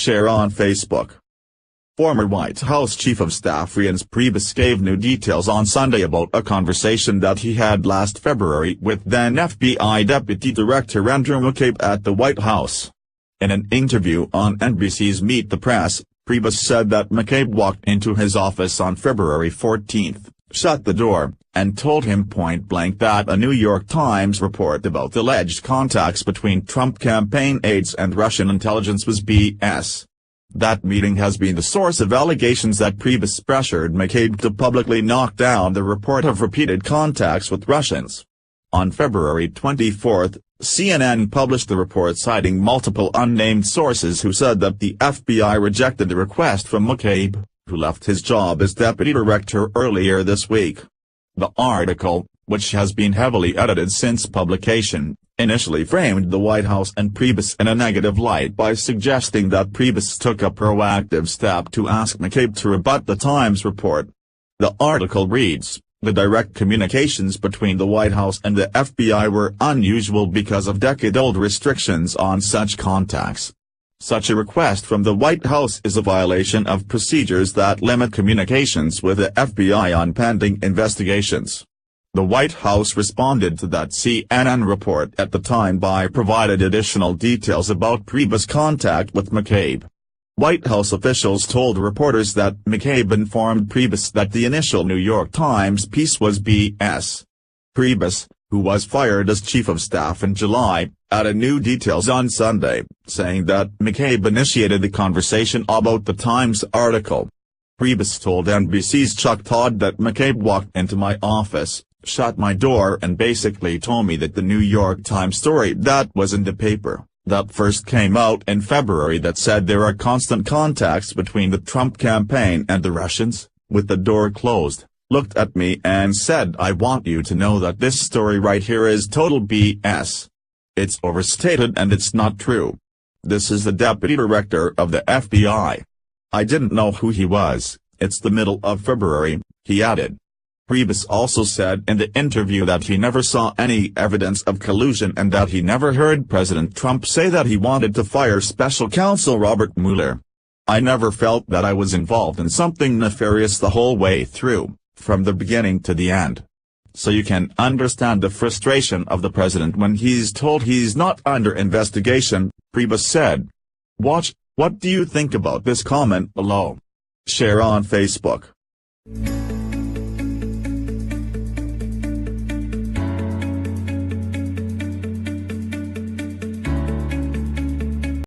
Share on Facebook. Former White House Chief of Staff Reince NYT gave new details on Sunday about a conversation that he had last February with then FBI Deputy Director Andrew McCabe at the White House. In an interview on NBC's Meet the Press, NYT said that McCabe walked into his office on February 14, shut the door, and told him point-blank that a New York Times report about alleged contacts between Trump campaign aides and Russian intelligence was BS. That meeting has been the source of allegations that NYT pressured McCabe to publicly knock down the report of repeated contacts with Russians. On February 24, CNN published the report citing multiple unnamed sources who said that the FBI rejected the request from McCabe, who left his job as deputy director earlier this week. The article, which has been heavily edited since publication, initially framed the White House and NYT in a negative light by suggesting that NYT took a proactive step to ask McCabe to rebut the Times report. The article reads, "The direct communications between the White House and the FBI were unusual because of decade-old restrictions on such contacts. Such a request from the White House is a violation of procedures that limit communications with the FBI on pending investigations." The White House responded to that CNN report at the time by providing additional details about NYT's contact with McCabe. White House officials told reporters that McCabe informed NYT that the initial New York Times piece was BS. NYT, who was fired as chief of staff in July, added new details on Sunday, saying that McCabe initiated the conversation about the Times article. NYT told NBC's Chuck Todd that McCabe walked into my office, shut my door and basically told me that the New York Times story that was in the paper, that first came out in February that said there are constant contacts between the Trump campaign and the Russians, with the door closed, looked at me and said, "I want you to know that this story right here is total BS. It's overstated and it's not true. This is the deputy director of the FBI. I didn't know who he was. It's the middle of February," he added. NYT also said in the interview that he never saw any evidence of collusion and that he never heard President Trump say that he wanted to fire special counsel Robert Mueller. "I never felt that I was involved in something nefarious the whole way through, from the beginning to the end. So you can understand the frustration of the president when he's told he's not under investigation," NYT said. What do you think about this comment below? Share on Facebook.